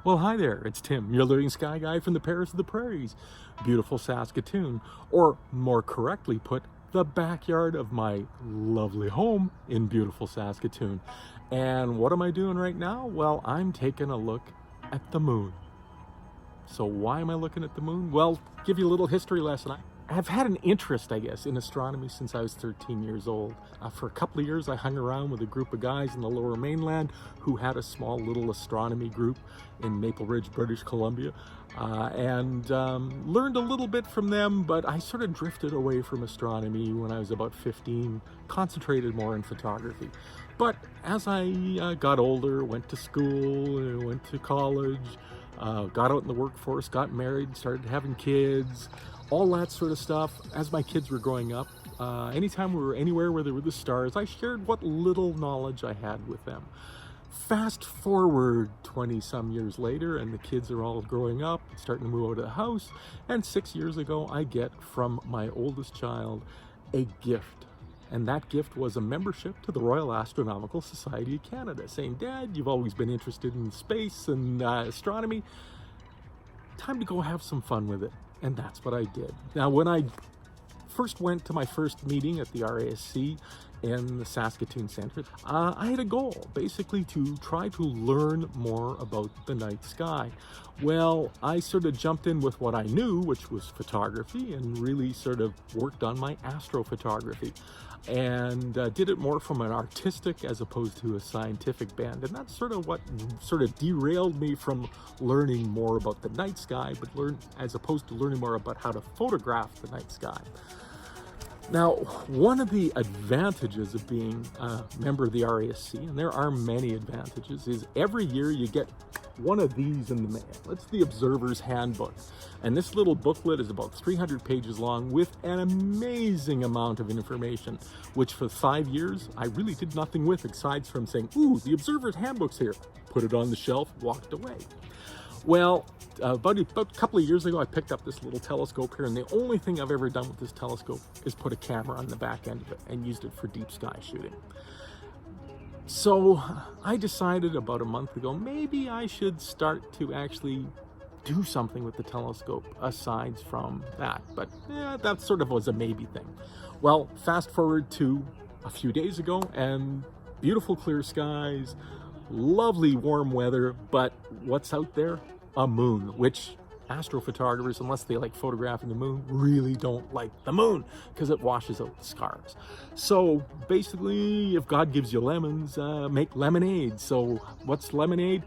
Well, hi there, it's Tim, your living sky guy from the Paris of the Prairies, beautiful Saskatoon, or more correctly put, the backyard of my lovely home in beautiful Saskatoon. And what am I doing right now? Well, I'm taking a look at the moon. So why am I looking at the moon? Well, give you a little history lesson. I've had an interest, I guess, in astronomy since I was 13 years old. For a couple of years, I hung around with a group of guys in the Lower Mainland who had a small little astronomy group in Maple Ridge, British Columbia, and learned a little bit from them, but I sort of drifted away from astronomy when I was about 15, concentrated more in photography. But as I got older, went to school, went to college, got out in the workforce, got married, started having kids, all that sort of stuff. As my kids were growing up, anytime we were anywhere where there were the stars, I shared what little knowledge I had with them. Fast forward 20 some years later, and the kids are all growing up, starting to move out of the house, and 6 years ago I get from my oldest child a gift. And that gift was a membership to the Royal Astronomical Society of Canada, saying, "Dad, you've always been interested in space and astronomy. Time to go have some fun with it." And that's what I did. Now, when I first went to my first meeting at the RASC in the Saskatoon Centre, I had a goal, basically to try to learn more about the night sky. Well, I sort of jumped in with what I knew, which was photography, and really sort of worked on my astrophotography, and did it more from an artistic as opposed to a scientific bent. And that's sort of what sort of derailed me from learning more about the night sky, but as opposed to learning more about how to photograph the night sky. Now, one of the advantages of being a member of the RASC, and there are many advantages, is every year you get one of these in the mail. It's the Observer's Handbook. And this little booklet is about 300 pages long with an amazing amount of information, which for 5 years I really did nothing with aside from saying, "Ooh, the Observer's Handbook's here." Put it on the shelf, walked away. Well, about a couple of years ago, I picked up this little telescope here, and the only thing I've ever done with this telescope is put a camera on the back end of it and used it for deep sky shooting. So I decided about a month ago, maybe I should start to actually do something with the telescope aside from that. But that sort of was a maybe thing. Well, fast forward to a few days ago, and beautiful clear skies, lovely warm weather, but what's out there? A moon, which astrophotographers, unless they like photographing the moon, really don't like the moon because it washes out the stars. So basically, if God gives you lemons, make lemonade. So what's lemonade?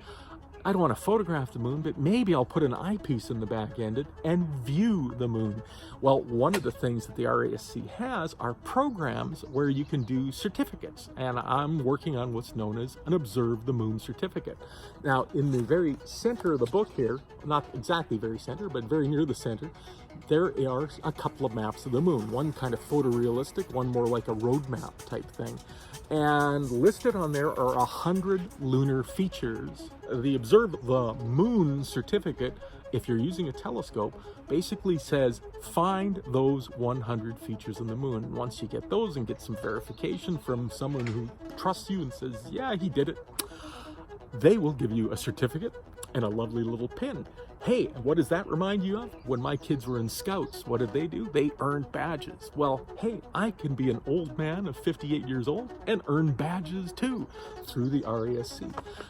I don't want to photograph the moon, but maybe I'll put an eyepiece in the back end and view the moon. Well, one of the things that the RASC has are programs where you can do certificates, and I'm working on what's known as an Observe the Moon certificate. Now, in the very center of the book here, not exactly very center, but very near the center, there are a couple of maps of the moon, one kind of photorealistic, one more like a road map type thing. And listed on there are 100 lunar features. The Observe the Moon certificate, if you're using a telescope, basically says find those 100 features in the moon. Once you get those and get some verification from someone who trusts you and says, yeah, he did it, they will give you a certificate and a lovely little pin. Hey, what does that remind you of? When my kids were in Scouts, what did they do? They earned badges. Well, hey, I can be an old man of 58 years old and earn badges too through the RASC.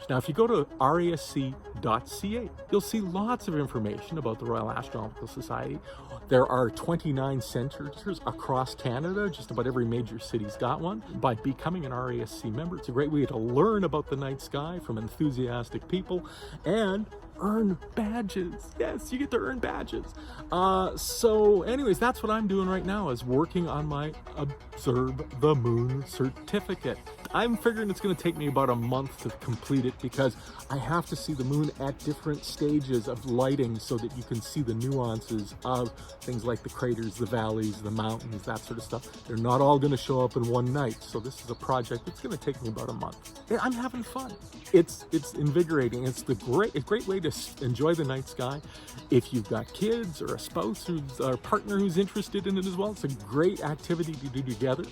Now, if you go to rasc.ca, you'll see lots of information about the Royal Astronomical Society. There are 29 centers across Canada. Just about every major city's got one. By becoming an RASC member, it's a great way to learn about the night sky from enthusiastic people and earn badges. Yes, you get to earn badges. So anyways, that's what I'm doing right now, is working on my Observe the Moon certificate. I'm figuring it's going to take me about a month to complete it because I have to see the moon at different stages of lighting so that you can see the nuances of things like the craters, the valleys, the mountains, that sort of stuff. They're not all going to show up in one night. So this is a project that's going to take me about a month. And I'm having fun. It's invigorating. It's a great way to enjoy the night sky. If you've got kids or a spouse or a partner who's interested in it as well, it's a great activity to do together.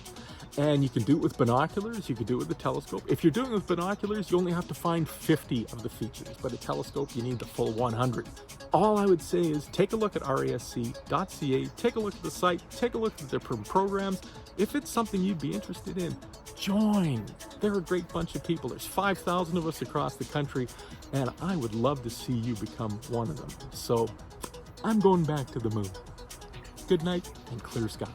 And you can do it with binoculars, you can do do with a telescope. If you're doing it with binoculars, you only have to find 50 of the features, but a telescope, you need the full 100. All I would say is take a look at rasc.ca, take a look at the site, take a look at the programs. If it's something you'd be interested in, join. They're a great bunch of people. There's 5,000 of us across the country, and I would love to see you become one of them. So I'm going back to the moon. Good night and clear skies.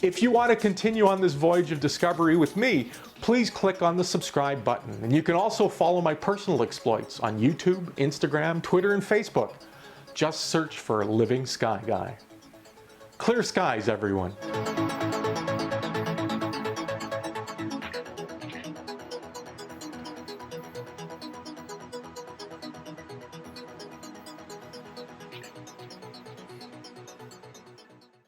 If you want to continue on this voyage of discovery with me, please click on the subscribe button. And you can also follow my personal exploits on YouTube, Instagram, Twitter, and Facebook. Just search for Living Sky Guy. Clear skies, everyone.